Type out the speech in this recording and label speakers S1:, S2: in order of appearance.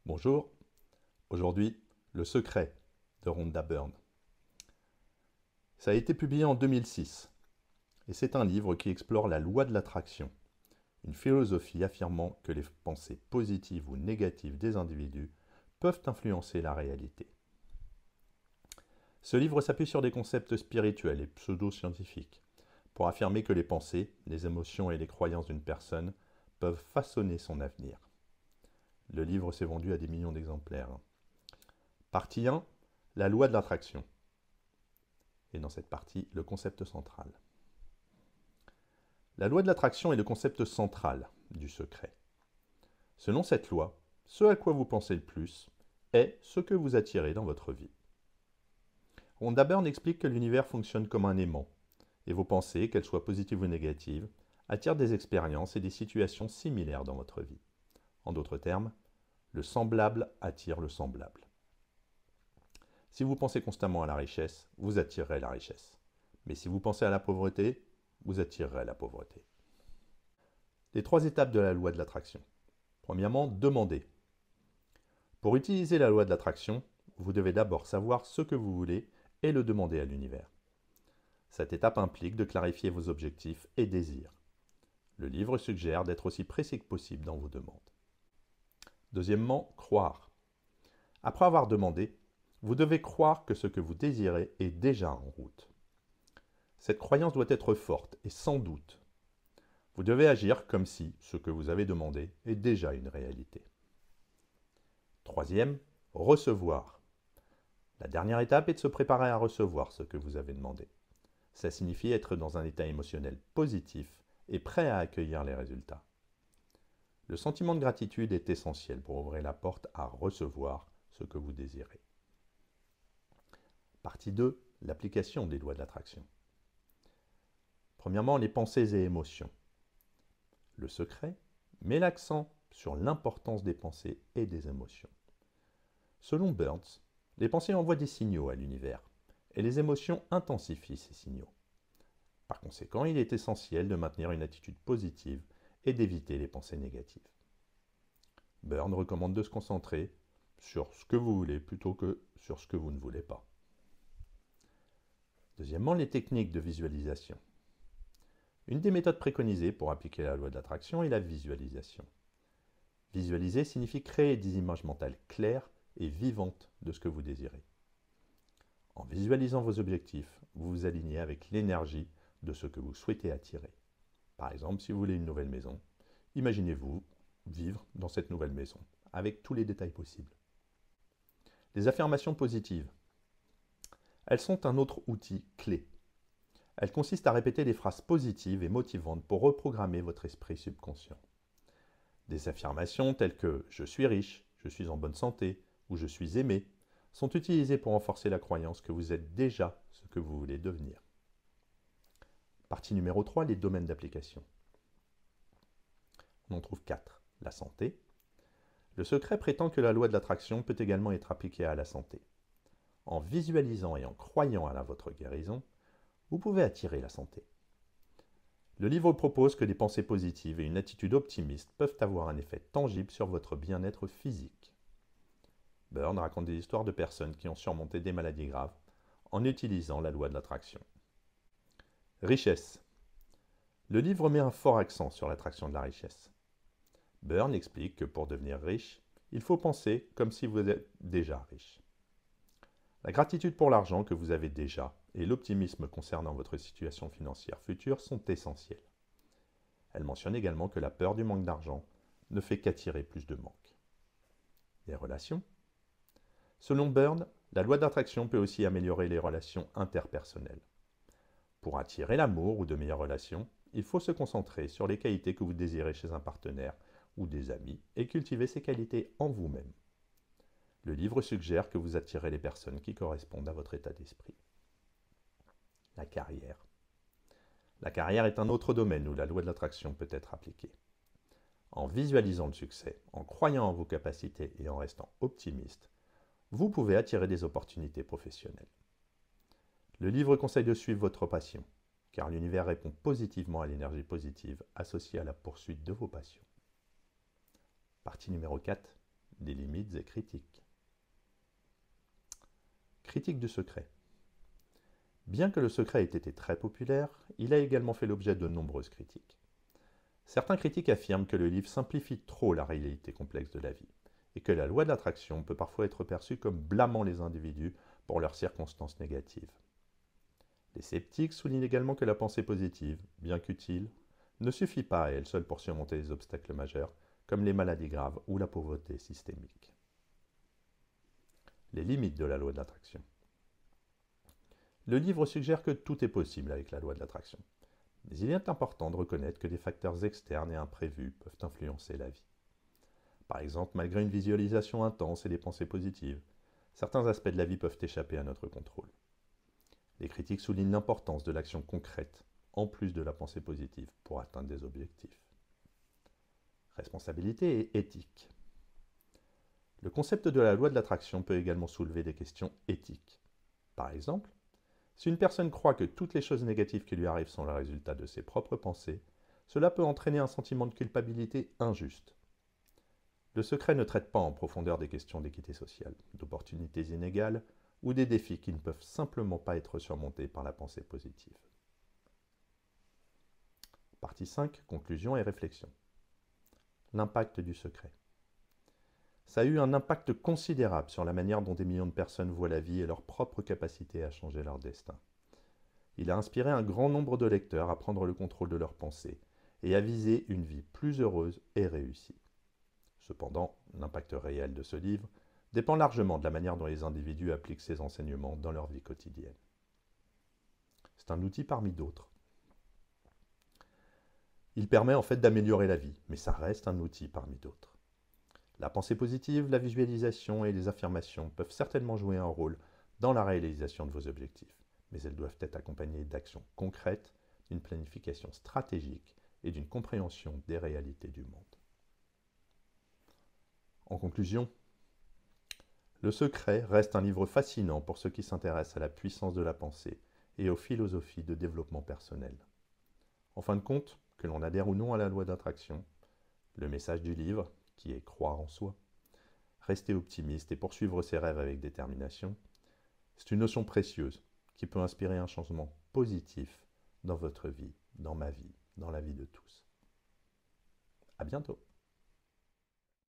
S1: Bonjour, aujourd'hui, Le secret de Rhonda Byrne. Ça a été publié en 2006 et c'est un livre qui explore la loi de l'attraction, une philosophie affirmant que les pensées positives ou négatives des individus peuvent influencer la réalité. Ce livre s'appuie sur des concepts spirituels et pseudo-scientifiques pour affirmer que les pensées, les émotions et les croyances d'une personne peuvent façonner son avenir. Le livre s'est vendu à des millions d'exemplaires. Partie 1, la loi de l'attraction. Et dans cette partie, le concept central. La loi de l'attraction est le concept central du secret. Selon cette loi, ce à quoi vous pensez le plus est ce que vous attirez dans votre vie. Rhonda Byrne explique que l'univers fonctionne comme un aimant, et vos pensées, qu'elles soient positives ou négatives, attirent des expériences et des situations similaires dans votre vie. En d'autres termes, le semblable attire le semblable. Si vous pensez constamment à la richesse, vous attirerez la richesse. Mais si vous pensez à la pauvreté, vous attirerez la pauvreté. Les 3 étapes de la loi de l'attraction. Premièrement, demandez. Pour utiliser la loi de l'attraction, vous devez d'abord savoir ce que vous voulez et le demander à l'univers. Cette étape implique de clarifier vos objectifs et désirs. Le livre suggère d'être aussi précis que possible dans vos demandes. Deuxièmement, croire. Après avoir demandé, vous devez croire que ce que vous désirez est déjà en route. Cette croyance doit être forte et sans doute. Vous devez agir comme si ce que vous avez demandé est déjà une réalité. Troisième, recevoir. La dernière étape est de se préparer à recevoir ce que vous avez demandé. Ça signifie être dans un état émotionnel positif et prêt à accueillir les résultats. Le sentiment de gratitude est essentiel pour ouvrir la porte à recevoir ce que vous désirez. Partie 2, l'application des lois de l'attraction. Premièrement, les pensées et émotions. Le secret met l'accent sur l'importance des pensées et des émotions. Selon Burns, les pensées envoient des signaux à l'univers et les émotions intensifient ces signaux. Par conséquent, il est essentiel de maintenir une attitude positive et d'éviter les pensées négatives. Burns recommande de se concentrer sur ce que vous voulez plutôt que sur ce que vous ne voulez pas. Deuxièmement, les techniques de visualisation. Une des méthodes préconisées pour appliquer la loi de l'attraction est la visualisation. Visualiser signifie créer des images mentales claires et vivantes de ce que vous désirez. En visualisant vos objectifs, vous vous alignez avec l'énergie de ce que vous souhaitez attirer. Par exemple, si vous voulez une nouvelle maison, imaginez-vous vivre dans cette nouvelle maison, avec tous les détails possibles. Les affirmations positives. Elles sont un autre outil clé. Elles consistent à répéter des phrases positives et motivantes pour reprogrammer votre esprit subconscient. Des affirmations telles que « je suis riche »,« je suis en bonne santé » ou « je suis aimé » sont utilisées pour renforcer la croyance que vous êtes déjà ce que vous voulez devenir. Partie numéro 3, les domaines d'application. On en trouve 4. La santé. Le secret prétend que la loi de l'attraction peut également être appliquée à la santé. En visualisant et en croyant à votre guérison, vous pouvez attirer la santé. Le livre propose que des pensées positives et une attitude optimiste peuvent avoir un effet tangible sur votre bien-être physique. Byrne raconte des histoires de personnes qui ont surmonté des maladies graves en utilisant la loi de l'attraction. Richesse. Le livre met un fort accent sur l'attraction de la richesse. Byrne explique que pour devenir riche, il faut penser comme si vous êtes déjà riche. La gratitude pour l'argent que vous avez déjà et l'optimisme concernant votre situation financière future sont essentiels. Elle mentionne également que la peur du manque d'argent ne fait qu'attirer plus de manque. Les relations. Selon Byrne, la loi d'attraction peut aussi améliorer les relations interpersonnelles. Pour attirer l'amour ou de meilleures relations, il faut se concentrer sur les qualités que vous désirez chez un partenaire ou des amis et cultiver ces qualités en vous-même. Le livre suggère que vous attirez les personnes qui correspondent à votre état d'esprit. La carrière. La carrière est un autre domaine où la loi de l'attraction peut être appliquée. En visualisant le succès, en croyant en vos capacités et en restant optimiste, vous pouvez attirer des opportunités professionnelles. Le livre conseille de suivre votre passion, car l'univers répond positivement à l'énergie positive associée à la poursuite de vos passions. Partie numéro 4. des limites et critiques. Critique du secret. Bien que le secret ait été très populaire, il a également fait l'objet de nombreuses critiques. Certains critiques affirment que le livre simplifie trop la réalité complexe de la vie, et que la loi de l'attraction peut parfois être perçue comme blâmant les individus pour leurs circonstances négatives. Les sceptiques soulignent également que la pensée positive, bien qu'utile, ne suffit pas à elle seule pour surmonter les obstacles majeurs, comme les maladies graves ou la pauvreté systémique. Les limites de la loi de l'attraction. Le livre suggère que tout est possible avec la loi de l'attraction, mais il est important de reconnaître que des facteurs externes et imprévus peuvent influencer la vie. Par exemple, malgré une visualisation intense et des pensées positives, certains aspects de la vie peuvent échapper à notre contrôle. Les critiques soulignent l'importance de l'action concrète, en plus de la pensée positive, pour atteindre des objectifs. Responsabilité et éthique. Le concept de la loi de l'attraction peut également soulever des questions éthiques. Par exemple, si une personne croit que toutes les choses négatives qui lui arrivent sont le résultat de ses propres pensées, cela peut entraîner un sentiment de culpabilité injuste. Le secret ne traite pas en profondeur des questions d'équité sociale, d'opportunités inégales ou des défis qui ne peuvent simplement pas être surmontés par la pensée positive. Partie 5. Conclusion et réflexion. L'impact du secret. Ça a eu un impact considérable sur la manière dont des millions de personnes voient la vie et leur propre capacité à changer leur destin. Il a inspiré un grand nombre de lecteurs à prendre le contrôle de leurs pensées et à viser une vie plus heureuse et réussie. Cependant, l'impact réel de ce livre dépend largement de la manière dont les individus appliquent ces enseignements dans leur vie quotidienne. C'est un outil parmi d'autres. Il permet en fait d'améliorer la vie, mais ça reste un outil parmi d'autres. La pensée positive, la visualisation et les affirmations peuvent certainement jouer un rôle dans la réalisation de vos objectifs, mais elles doivent être accompagnées d'actions concrètes, d'une planification stratégique et d'une compréhension des réalités du monde. En conclusion, Le Secret reste un livre fascinant pour ceux qui s'intéressent à la puissance de la pensée et aux philosophies de développement personnel. En fin de compte, que l'on adhère ou non à la loi d'attraction, le message du livre, qui est croire en soi, rester optimiste et poursuivre ses rêves avec détermination, c'est une notion précieuse qui peut inspirer un changement positif dans votre vie, dans ma vie, dans la vie de tous. À bientôt.